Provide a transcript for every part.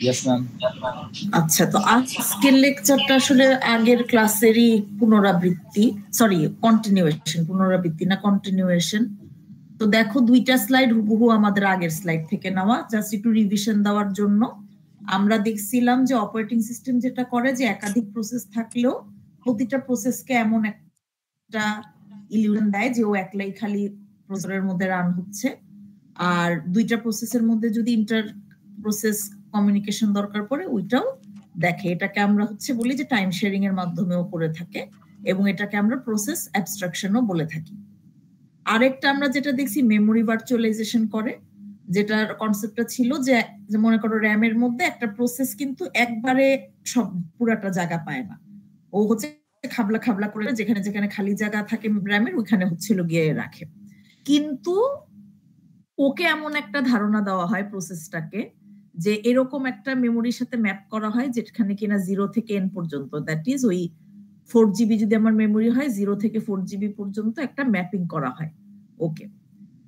Yes ma'am. আচ্ছা, তো আজকের লেকচারটা আসলে আগের ক্লাসেরই কন্টিনিউয়েশন। তো দেখো দুইটা স্লাইড হুবহু আমাদের আগের স্লাইড থেকে নেওয়া, জাস্ট একটু রিভিশন দেওয়ার জন্য। আমরা দেখছিলাম যে অপারেটিং সিস্টেম যেটা করে যে একাধিক প্রসেস থাকলেও প্রতিটা প্রসেসকে এমন একটা ইলিউশন দেয় যে ও একলাই খালি প্রসেসরের মধ্যে রান হচ্ছে, আর দুইটা প্রসেসের মধ্যে যদি ইন্টার প্রসেস কমিউনিকেশন দরকার পড়ে ওইটাও দেখে। এটাকে আমরা বলি যে টাইম শেয়ারিং এর মাধ্যমেও করে থাকে, এবং এটাকে আমরা প্রসেস অ্যাবস্ট্রাকশনও বলে থাকি। আরেকটা আমরা যেটা দেখছি মেমোরি ভার্চুয়ালাইজেশন করে, যেটার কনসেপ্টটা ছিল যে মনে করো র্যামের মধ্যে একটা প্রসেস কিন্তু একবারে সব পুরাটা জায়গা পায় না, ও খাবলা খাবলা করে যেখানে যেখানে খালি জায়গা থাকে র্যামের ওইখানে গিয়ে রাখে। কিন্তু ওকে এমন একটা ধারণা দেওয়া হয় প্রসেসটাকে যে এরকম একটা মেমোরির সাথে ম্যাপ করা হয় যেখানে কিনা 0 থেকে n পর্যন্ত, দ্যাট ইজ ওই 4GB যদি আমার মেমোরি হয় 0 থেকে 4GB পর্যন্ত একটা ম্যাপিং করা হয় ওকে।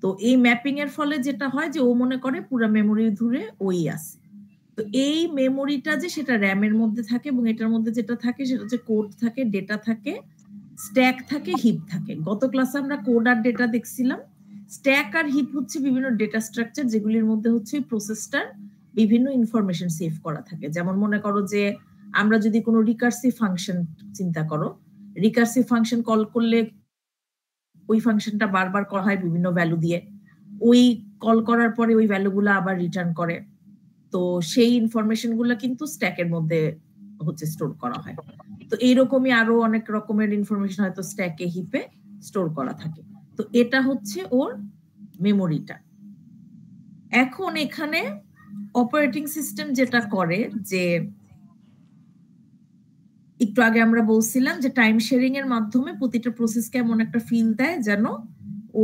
তো এই ম্যাপিং এর ফলে যেটা হয় যে ও মনে করে পুরো মেমোরি ধরে ওই আছে। তো এই মেমোরিটা যে সেটা র্যামের মধ্যে থাকে, এবং এটার মধ্যে যেটা থাকে সেটা হচ্ছে কোড থাকে, ডেটা থাকে, স্ট্যাক থাকে, হিপ থাকে। গত ক্লাসে আমরা কোড আর ডেটা দেখছিলাম। স্ট্যাক আর হিপ হচ্ছে বিভিন্ন ডেটা স্ট্রাকচার যেগুলির মধ্যে প্রসেসটার বিভিন্ন ইনফরমেশন সেভ করা থাকে। যেমন মনে করো যে আমরা যদি কোনো রিকার্সিভ ফাংশন চিন্তা করো, রিকার্সিভ ফাংশন কল করলে ওই ফাংশনটা বারবার করা হয় বিভিন্ন ভ্যালু দিয়ে, ওই কল করার পরে ওই ভ্যালুগুলো আবার রিটার্ন করে। তো সেই ইনফরমেশন গুলো কিন্তু স্ট্যাকের মধ্যে স্টোর করা হয়। তো এইরকমই আরো অনেক রকমের ইনফরমেশন হয়তো স্ট্যাকে হিপে স্টোর করা থাকে। তো এটা ওর মেমোরিটা। এখন এখানে অপারেটিং সিস্টেম যেটা করে যে একটু আগে আমরা বলছিলাম যে টাইম শেয়ারিং এর মাধ্যমে প্রতিটা প্রসেসকে এমন একটা ফিল দেয় যেন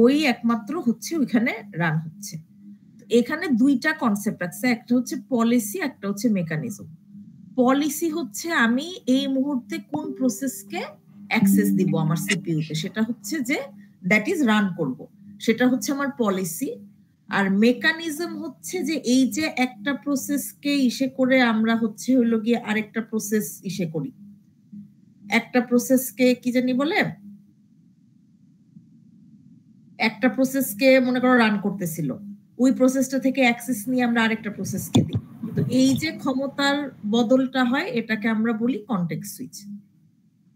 ওই একমাত্র ওইখানে রান হচ্ছে। এখানে দুইটা কনসেপ্ট আছে, একটা পলিসি, একটা মেকানিজম। পলিসি আমি এই মুহূর্তে কোন প্রসেসকে অ্যাক্সেস দিব আমার সিপিইউতে, সেটা যে দ্যাট ইজ রান করব, সেটা আমার পলিসি। আর মেকানিজম যে এই যে একটা প্রসেসকে ইসে করে আমরা হলো গিয়ে আরেকটা প্রসেস ইসে করি, একটা প্রসেসকে কি জানি বলে, একটা প্রসেসকে মনে করো রান করতেছিল, ওই প্রসেসটা থেকে অ্যাক্সেস নিয়ে আমরা আরেকটা প্রসেসকে দিই। তো এই যে ক্ষমতার বদলটা হয় এটাকে আমরা বলি কনটেক্সট সুইচ।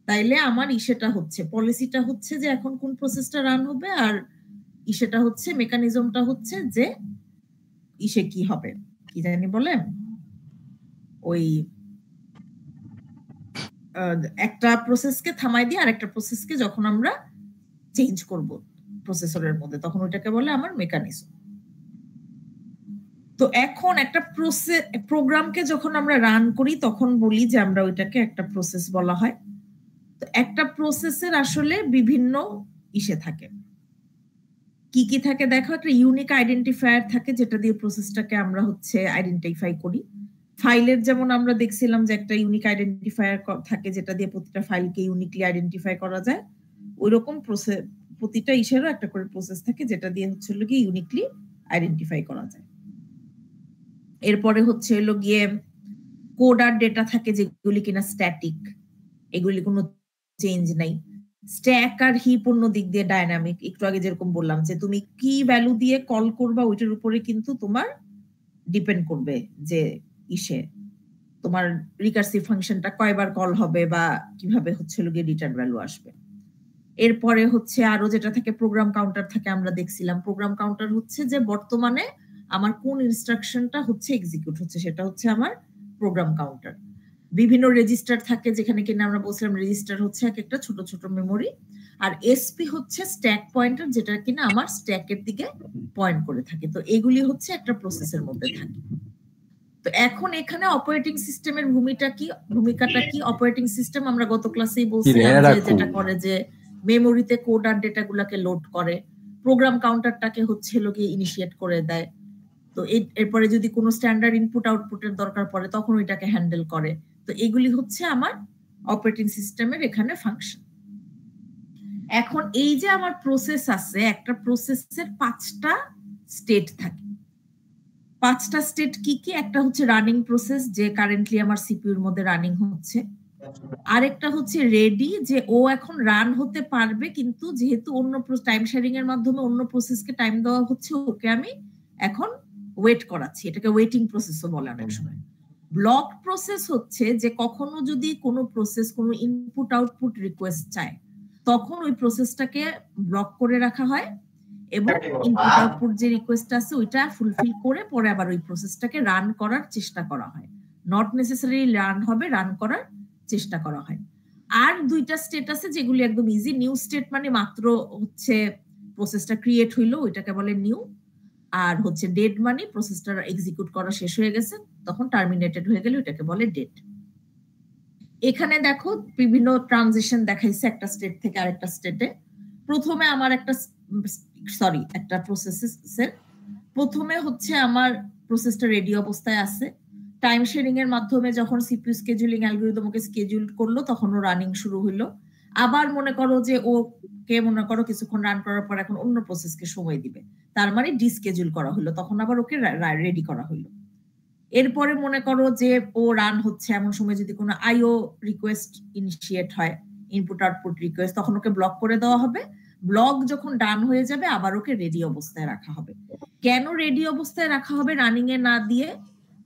তাইলে আমার ইসেটা পলিসিটা যে এখন কোন প্রসেসটা রান হবে, আর ইসেটা মেকানিজমটা যে ইসে কি হবে কি জানি বলে, ওই একটা প্রসেসকে থামাই দিয়ে আরেকটা প্রসেসকে যখন আমরা চেঞ্জ করব প্রসেসরের মধ্যে তখন ওইটাকে বলে আমার মেকানিজম। তো এখন একটা প্রোগ্রামকে যখন আমরা রান করি তখন বলি যে আমরা ওইটাকে একটা প্রসেস বলা হয়। তো একটা প্রসেসের আসলে বিভিন্ন ইসে থাকে, কি কি থাকে দেখো, একটা ইউনিক আইডেন্টিফায়ার থাকে যেটা দিয়ে প্রসেসটাকে আমরা আইডেন্টিফাই করি। ফাইলের যেমন আমরা দেখছিলাম যে একটা ইউনিক আইডেন্টিফায়ার থাকে যেটা দিয়ে প্রতিটা ফাইলকে ইউনিকলি আইডেন্টিফাই করা যায়, ওইরকম প্রতিটা ইসেরও একটা করে প্রসেস থাকে যেটা দিয়ে গিয়ে ইউনিকলি আইডেন্টিফাই করা যায়। এরপরে হলো গিয়ে কোড আর ডেটা থাকে যেগুলি কিনা স্ট্যাটিক, এগুলি কোনো চেঞ্জ নাই। স্ট্যাক আর হিপ অন্য দিক দিয়ে ডায়নামিক, একটু আগে যেরকম বললাম যে তুমি কি ভ্যালু দিয়ে কল করবা ওইটার উপরে কিন্তু তোমার ডিপেন্ড করবে যে ইসে তোমার রিকার্সিভ ফাংশনটা কয়বার কল হবে বা কিভাবে গিয়ে রিটার্ন ভ্যালু আসবে। এরপরে আরো যেটা থাকে প্রোগ্রাম কাউন্টার থাকে, আমরা দেখছিলাম প্রোগ্রাম কাউন্টার যে বর্তমানে আমার কোন ইনস্ট্রাকশনটা এক্সিকিউট হচ্ছে সেটা আমার প্রোগ্রাম কাউন্টার। বিভিন্ন রেজিস্টার থাকে যেখানে কিনা আমরা বলছিলাম রেজিস্টার এক একটা ছোট ছোট মেমোরি, আর এসপি স্ট্যাক পয়েন্টার যেটা কিনা আমার স্ট্যাকের দিকে পয়েন্ট করে থাকে। তো এগুলি একটা প্রসেসের মধ্যে থাকে। তো এখন এখানে অপারেটিং সিস্টেমের ভূমিকাটা কি? অপারেটিং সিস্টেম আমরা গত ক্লাসেই বলছিলাম যে যেটা করে যে মেমোরিতে কোড আর ডেটা গুলাকে লোড করে, প্রোগ্রাম কাউন্টারটাকে গিয়ে ইনিশিয়েট করে দেয়। তো এরপরে যদি কোনো স্ট্যান্ডার্ড ইনপুট আউটপুটের দরকার পড়ে তখন ওইটাকে হ্যান্ডেল করে। তো এগুলি আমার অপারেটিং সিস্টেমের এখানে ফাংশন। এখন এই যে আমার প্রসেস আছে, একটা প্রসেসের 5টা স্টেট থাকে। 5টা স্টেট কি কি? একটা হচ্ছে রানিং প্রসেস, যে কারেন্টলি আমার সিপিইউর মধ্যে রানিং হচ্ছে। আরেকটা হচ্ছে রেডি, যে ও এখন রান হতে পারবে, কিন্তু যেহেতু অন্য টাইম শেয়ারিং এর মাধ্যমে অন্য প্রসেসকে টাইম দেওয়া হচ্ছে, ওকে আমি এখন ওয়েট করাচ্ছি। এটাকে ওয়েটিং প্রসেসও বলে অনেক সময়। ব্লক প্রসেস হচ্ছে যে কখনো যদি কোনো প্রসেস কোনো ইনপুট আউটপুট রিকোয়েস্ট চায়, তখন ওই প্রসেসটাকে ব্লক করে রাখা হয় এবং ইনপুট আউটপুট যে রিকোয়েস্ট আছে ওইটা ফুলফিল করে পরে আবার ওই প্রসেসটাকে রান করার চেষ্টা করা হয়। নট নেসেসারি রান হবে, রান করার চেষ্টা করা হয়। আর 2টা স্টেট আছে যেগুলি একদম ইজি। নিউ স্টেট মানে মাত্র হচ্ছে প্রসেসটা ক্রিয়েট হইলো, ওইটাকে বলে নিউ। আর হচ্ছে ডেড মানে প্রসেসটা এক্সিকিউট করা শেষ হয়ে গেছে, তখন টার্মিনেটেড হয়ে গেলে ওইটাকে বলে ডেড। এখানে দেখো বিভিন্ন ট্রানজিশন দেখাইছে একটা স্টেট থেকে আরেকটা স্টেটে। প্রথমে আমার একটা প্রসেসের প্রথমে হচ্ছে আমার প্রসেসটা রেডি অবস্থায় আছে। টাইম শেয়ারিং এর মাধ্যমে যখন সিপিইউ স্কেজুলিং অ্যালগরিদম ওকে স্কেজুল করলো, তখন ও রানিং শুরু হইলো। আবার মনে করো যে কিছুক্ষণ রান করার পর এখন অন্য প্রসেসকে সময় দিবে, তার মানে ডিস্কেজুল করা হলো, তখন আবার ওকে রেডি করা হলো। এরপরে মনে করো যে ও রান হচ্ছে, এমন সময় যদি কোনো আইও রিকোয়েস্ট ইনিশিয়েট হয়, ইনপুট আউটপুট রিকোয়েস্ট, তখন ওকে ব্লক করে দেওয়া হবে। ব্লক যখন ডান হয়ে যাবে আবার ওকে রেডি অবস্থায় রাখা হবে। কেন রেডি অবস্থায় রাখা হবে রানিং এ না দিয়ে?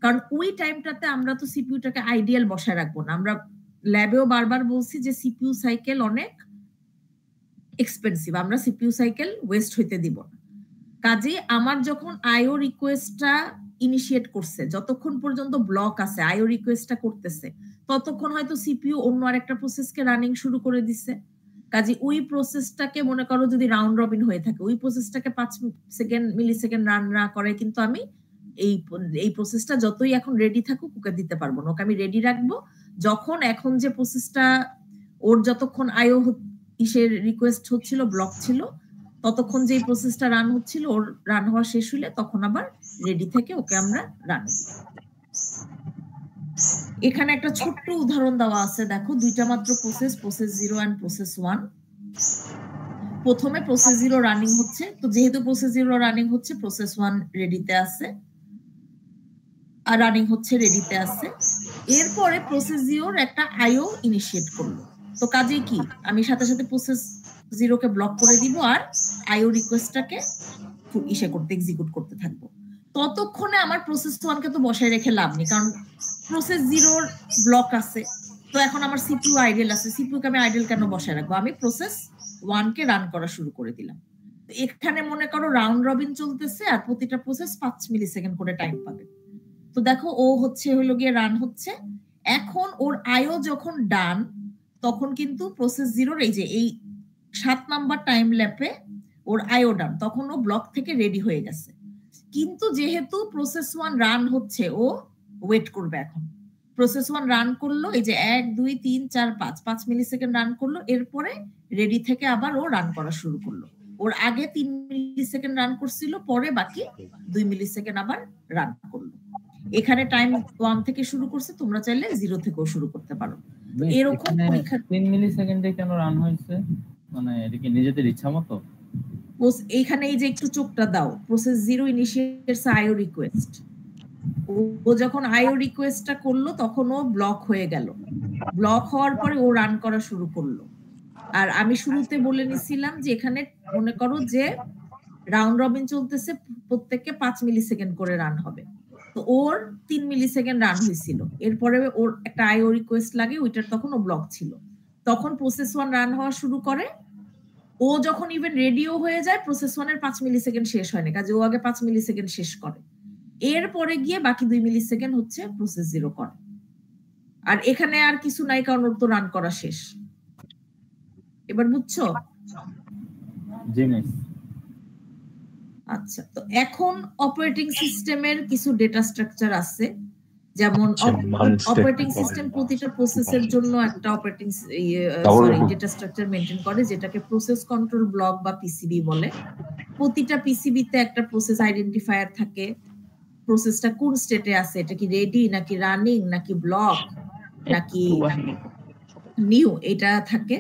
কারণ ওই টাইমটাতে আমরা তো সিপিইউটাকে আইডিয়াল বসায় রাখবো না। আমরা ল্যাবেও বারবার বলছি যে সিপিইউ সাইকেল অনেক এক্সপেন্সিভ, আমরা সিপিইউ সাইকেল ওয়েস্ট হইতে দিব না। কাজে আমার যখন আইও রিকোয়েস্টটা ইনিশিয়েট করছে, যতক্ষণ পর্যন্ত ব্লক আছে আইও রিকোয়েস্টটা করতেছে, ততক্ষণ হয়তো সিপিইউ অন্য আরেকটা প্রসেসকে রানিং শুরু করে দিচ্ছে। কাজে ওই প্রসেসটাকে মনে করো যদি রাউন্ড রবিন হয়ে থাকে, ওই প্রসেসটাকে 5 মিলি সেকেন্ড রান না করে কিন্তু আমি এই প্রসেসটা যতই এখন রেডি থাকুক ওকে দিতে পারবো না। ওকে আমি রেডি রাখবো যখন এখন যে প্রসেসটা ওর যতক্ষণ আইও ইসের রিকোয়েস্ট হচ্ছিল, ব্লক ছিল, ততক্ষণ যে প্রসেসটা রান হচ্ছিল, ওর রান হওয়া শেষ হইলে তখন আবার রেডি থেকে ওকে আমরা রান দিই। এখানে একটা ছোট্ট উদাহরণ দেওয়া আছে, দেখো 2টা মাত্র প্রসেস 0 এন্ড প্রসেস 1। প্রথমে প্রসেস 0 রানিং হচ্ছে, তো যেহেতু প্রসেস 0 রানিং হচ্ছে, প্রসেস 1 রেডিতে আছে আর রানিং হচ্ছে, রেডিতে আছে। এরপরে প্রসেস 0 একটা আইও ইনিশিয়েট করলো, তো কাজে কি আমি সাথে সাথে প্রসেস 0 কে ব্লক করে দিব আর আইও রিকোয়েস্টটাকে এক্সিকিউট করতে থাকবো। ততক্ষণে আমার প্রসেস 1 কে তো বসায় রেখে লাভ নেই, কারণ প্রসেস 0 ব্লক আছে, তো এখন আমার সিপিইউ আইডেল আছে, সিপিইউ কে আমি আইডেল কেন বসায় রাখবো? আমি প্রসেস 1 কে রান করা শুরু করে দিলাম। এখানে মনে করো রাউন্ড রবিন চলতেছে আর প্রতিটা প্রসেস 5 মিলি সেকেন্ড করে টাইম পাবে। তো দেখো ও হলো গিয়ে রান হচ্ছে। এখন ওর আইও যখন ডান, তখন কিন্তু প্রসেস 0 এই 7 নাম্বার টাইম ল্যাপে ওর আইও ডান, তখন ও ব্লক থেকে রেডি হয়ে গেছে। কিন্তু যেহেতু প্রসেস 1 রান হচ্ছে, ও ওয়েট করবে। এখন প্রসেস 1 রান করলো, এই যে 1 2 3 4 5 মিলি সেকেন্ড রান করলো, এরপরে রেডি থেকে আবার ও রান করা শুরু করলো। ওর আগে 3 মিলি সেকেন্ড রান করছিল, পরে বাকি 2 মিলি সেকেন্ড আবার রান করলো। এখানে টাইম 1 থেকে শুরু করছে, তোমরা চাইলে 0 থেকেও শুরু করতে পারো। এরকম 3 মিলি সেকেন্ডে কেন রান হয়েছে? মানে এটা কি নিজেদের ইচ্ছা মতো? এইখানে এই যে একটু চোখটা দাও, প্রসেস 0 ইনিশিয়েটস আইও রিকোয়েস্ট। ও যখন আইও রিকোয়েস্টটা করলো তখন ও ব্লক হয়ে গেল। ব্লক হওয়ার পরে ও রান করা শুরু করলো। আর আমি শুরুতে বলে নিছিলাম যে এখানে মনে করো যে রাউন্ড রবিন চলতেছে, প্রত্যেককে 5 মিলি সেকেন্ড করে রান হবে। তো ওর 3 মিলি সেকেন্ড রান হয়েছিল, এরপরে ওর একটা আইও রিকোয়েস্ট লাগে, ওইটার তখন ও ব্লক ছিল। তখন প্রসেস 1 রান হওয়া শুরু করে। ও যখন ইভেন রেডিও হয়ে যায়, প্রসেস 1 এর 5 মিলি সেকেন্ড শেষ হয় না, কাজে ও আগে 5 মিলি সেকেন্ড শেষ করে, এরপরে গিয়ে বাকি 2 মিলি সেকেন্ড হচ্ছে প্রসেস 0 করে। আর এখানে আর কিছু নাই, কারণ ওর তো রান করা শেষ। এবার বুঝছো? জি মিস। আচ্ছা, তো এখন অপারেটিং সিস্টেমের কিছু ডেটা স্ট্রাকচার আছে, যেমন অপারেটিং সিস্টেম প্রতিটা প্রসেসের জন্য একটা অপারেটিং ডেটা স্ট্রাকচার মেনটেন করে, যেটাকে প্রসেস কন্ট্রোল ব্লক বা পিসিবি বলে। প্রতিটা পিসিবিতে একটা প্রসেস আইডেন্টিফায়ার থাকে, প্রসেসটা কোন স্টেটে আছে, এটা কি রেডি নাকি রানিং নাকি ব্লক নাকি নিউ, এটা থাকে।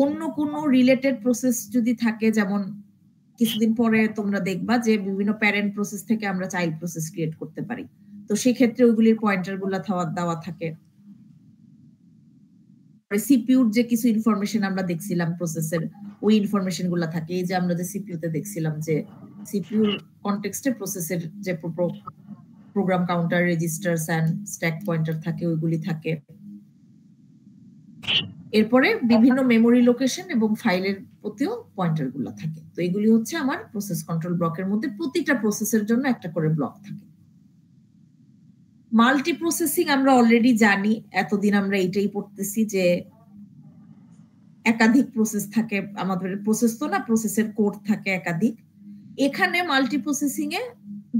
অন্য কোনো রিলেটেড প্রসেস যদি থাকে, যেমন কিছুদিন পরে তোমরা দেখবা যে বিভিন্ন প্যারেন্ট প্রসেস থেকে আমরা চাইল্ড প্রসেস ক্রিয়েট করতে পারি, তো সেই ক্ষেত্রে ওইগুলির পয়েন্টার গুলা দেওয়া থাকে। সিপিইউর যে কিছু ইনফরমেশন আমরা দেখছিলাম প্রসেসের, ওই ইনফরমেশন গুলা থাকে। এই যে আমরা যে সিপিইউতে দেখছিলাম যে সিপিইউর কনটেক্সটে প্রসেসের যে program counter, registers and stack pointer থাকে, ওইগুলি থাকে। এরপরে বিভিন্ন মেমোরি লোকেশন এবং ফাইলের প্রতিও পয়েন্টার গুলো থাকে। তো এগুলি হচ্ছে আমার প্রসেস কন্ট্রোল ব্লকের মধ্যে, প্রতিটা প্রসেসের জন্য একটা করে ব্লক থাকে। মাল্টি প্রসেসিং আমরা অলরেডি জানি, এতদিন আমরা এটাই পড়তেছি যে একাধিক প্রসেস থাকে আমাদের। প্রসেস তো না, প্রসেসের কোড থাকে একাধিক। এখানে মাল্টি প্রসেসিং এ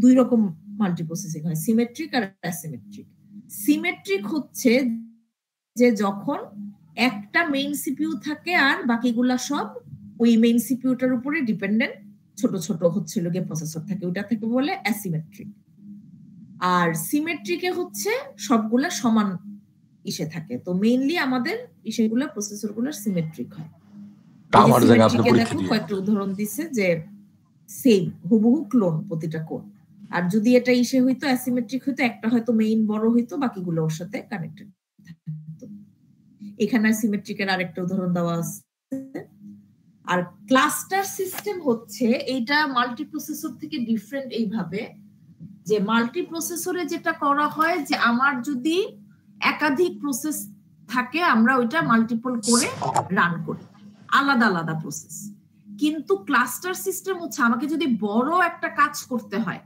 দুই রকম মাল্টি প্রসেসিং হয়, সিমেট্রিক আর অ্যাসিমেট্রিক। সিমেট্রিক হচ্ছে যে যখন একটা মেইন সিপিইউ থাকে আর বাকিগুলা সব ওই মেইন সিপিইউটার উপরে ডিপেন্ডেন্ট ছোট ছোট হচ্ছিল গিয়ে প্রসেসর থাকে, ওইটা থেকে বলে অ্যাসিমেট্রিক। আর সিমেট্রিকে হচ্ছে সবগুলা সমান ইসে থাকে। তো মেইনলি আমাদের ইসেগুলো প্রসেসরগুলো সিমেট্রিক হয়। দেখো কয়েকটা উদাহরণ দিছে যে সেম হুবহু ক্লোন প্রতিটা কোড। আর যদি এটা ইসে হইতো অ্যাসিমেট্রিক হইতো, একটা হয়তো মেইন বড় হইতো, বাকিগুলো ওর সাথে কানেক্টেড থাকতো। এখানে সিমেট্রিকের আরেকটা উদাহরণ দেওয়া আছে। আর ক্লাস্টার সিস্টেম হচ্ছে এইটা মাল্টি প্রসেসর থেকে ডিফারেন্ট এইভাবে যে মাল্টি প্রসেসরে যেটা করা হয় যে আমার যদি একাধিক প্রসেস থাকে আমরা ওইটা মাল্টিপল করে রান করি, আলাদা আলাদা প্রসেস। কিন্তু ক্লাস্টার সিস্টেম হচ্ছে আমাকে যদি বড় একটা কাজ করতে হয়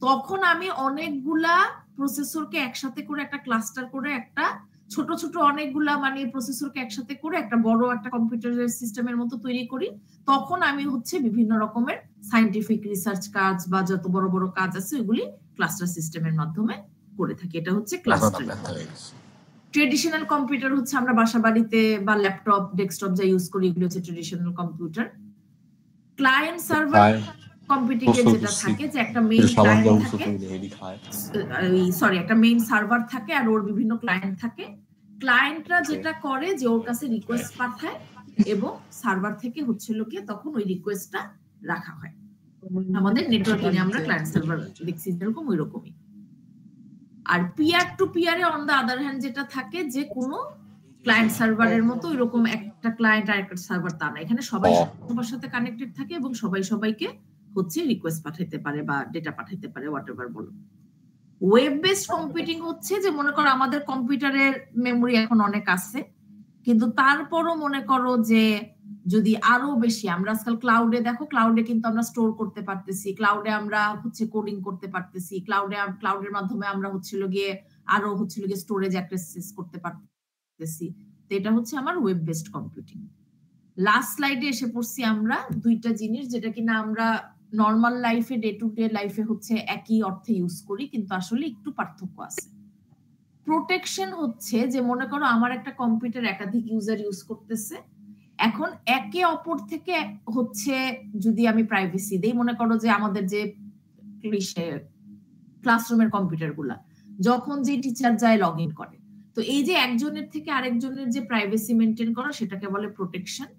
তখন আমি অনেকগুলা প্রসেসরকে একসাথে করে একটা ক্লাস্টার করে একটা ছোট ছোট অনেকগুলা মানে প্রসেসরকে একসাথে করে একটা বড় একটা কম্পিউটারের সিস্টেমের মতো তৈরি করি। তখন আমি হচ্ছে বিভিন্ন রকমের সায়েন্টিফিক রিসার্চ কাজ বা যত বড় বড় কাজ আছে ওইগুলি ক্লাস্টার সিস্টেমের মাধ্যমে করে থাকি। এটা হচ্ছে ক্লাস্টার। ট্রেডিশনাল কম্পিউটার হচ্ছে আমরা বাসা বাড়িতে বা ল্যাপটপ ডেস্কটপ যা ইউজ করি, এগুলো হচ্ছে traditional computer. Client server computing এর যেটা থাকে যে একটা মেইন ক্লায়েন্ট থাকে, সরি একটা মেইন সার্ভার থাকে আর ওর বিভিন্ন ক্লায়েন্ট থাকে। ক্লায়েন্টরা যেটা করে যে ওর কাছে রিকোয়েস্ট পাঠায় এবং সার্ভার থেকে হচ্ছিল কি তখন ওই রিকোয়েস্টটা রাখা হয়। আমাদের নেটওয়ার্কিং এ আমরা ক্লায়েন্ট সার্ভার দেখছি যেরকম ওই রকমই। আর পিয়ার টু পিয়ারে অন দা আদার হ্যান্ড যেটা থাকে যে কোনো ক্লায়েন্ট সার্ভারের মতো এরকম একটা ক্লায়েন্ট আর একটা সার্ভার তা না, এখানে সবাই সবার সাথে কানেক্টেড থাকে এবং সবাই সবাইকে হচ্ছে রিকোয়েস্ট পাঠাইতে পারে বা ডেটা পাঠাইতে পারে, হোয়াটএভার বলো। ওয়েব বেসড কম্পিউটিং হচ্ছে যে মনে করো আমাদের কম্পিউটারের মেমোরি এখন অনেক আছে, কিন্তু তারপরও মনে করো যে যদি আরো বেশি আমরা আজকাল ক্লাউডে দেখো, ক্লাউডে কিন্তু আমরা স্টোর করতে পারতেছি, ক্লাউডে আমরা হচ্ছে কোডিং করতে পারতেছি, ক্লাউডের মাধ্যমে আমরা হচ্ছিল গিয়ে আরো হচ্ছিল গিয়ে স্টোরেজ অ্যাক্সেস করতে পারতেছি। তো এটা হচ্ছে আমার ওয়েব বেসড কম্পিউটিং। লাস্ট স্লাইডে এসে পড়ছি আমরা দুইটা জিনিস যেটা কিনা আমরা নর্মাল লাইফে ডে টু ডে লাইফে হচ্ছে একই অর্থে ইউজ করি কিন্তু আসলে একটু পার্থক্য আছে। প্রোটেকশন হচ্ছে যে মনে করো আমার একটা কম্পিউটার একাধিক ইউজার ইউজ করতেছে, এখন একে অপর থেকে হচ্ছে যদি আমি প্রাইভেসি দেই, মনে করো যে আমাদের যে ক্লাসরুমের কম্পিউটার গুলা যখন যে টিচার যায় লগ ইন করে, তো এই যে একজনের থেকে আরেকজনের যে প্রাইভেসি মেনটেন করা সেটাকে বলে প্রোটেকশন।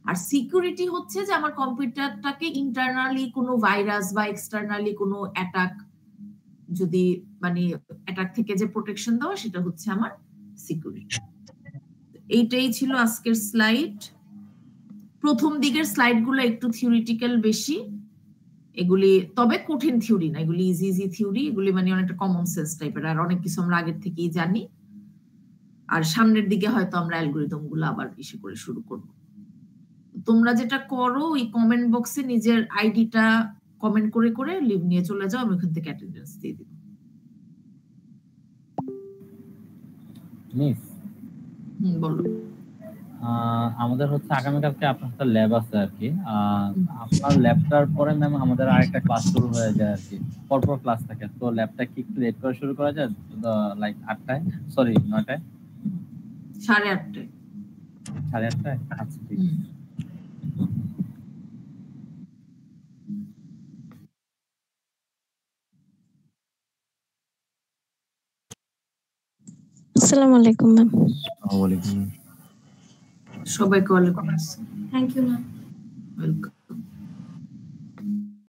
আর সিকিউরিটি হচ্ছে যে আমার কম্পিউটারটাকে ইন্টারনালি কোনো ভাইরাস বা এক্সটার্নালি কোনো অ্যাটাক যদি মানে অ্যাটাক থেকে যে প্রোটেকশন দেওয়া সেটা হচ্ছে আমার সিকিউরিটি। এইটাই ছিল আজকের স্লাইড। প্রথম দিকের স্লাইড গুলো একটু থিওরিটিক্যাল বেশি, এগুলি তবে কঠিন থিওরি না, এগুলি ইজি ইজি থিওরি, এগুলি মানে অনেকটা কমন সেন্স টাইপের, আর অনেক কিছু আমরা আগের থেকেই জানি। আর সামনের দিকে হয়তো আমরা অ্যালগরিদম গুলো আবার বেশি করে শুরু করব। তোমরা যেটা করো ওই কমেন্ট বক্সে নিজের আইডিটা কমেন্ট করে করে লিভ নিয়ে চলে যাও, আমি ওখান থেকে অ্যাটেন্ডেন্স দিয়ে দিব। মিস বলো। আমাদের হচ্ছে আগামীকালকে আপনার সাথে ল্যাব আছে আর কি। আপনার ল্যাবটার পরে ম্যাম আমাদের আরেকটা ক্লাস শুরু হয়ে যায় আর কি, পরপর ক্লাস থাকে। তো ল্যাবটা কি একটু লেট করে শুরু করা যায়, লাইক 8টায়, সরি 9টায়, 8:30? 8:30? আচ্ছা ঠিক আছে। আসসালামু আলাইকুম ম্যাম। ওয়ালাইকুম সবাইকে ওয়ালাইকুম আসসালাম। Thank you ma'am. ওয়েলকাম।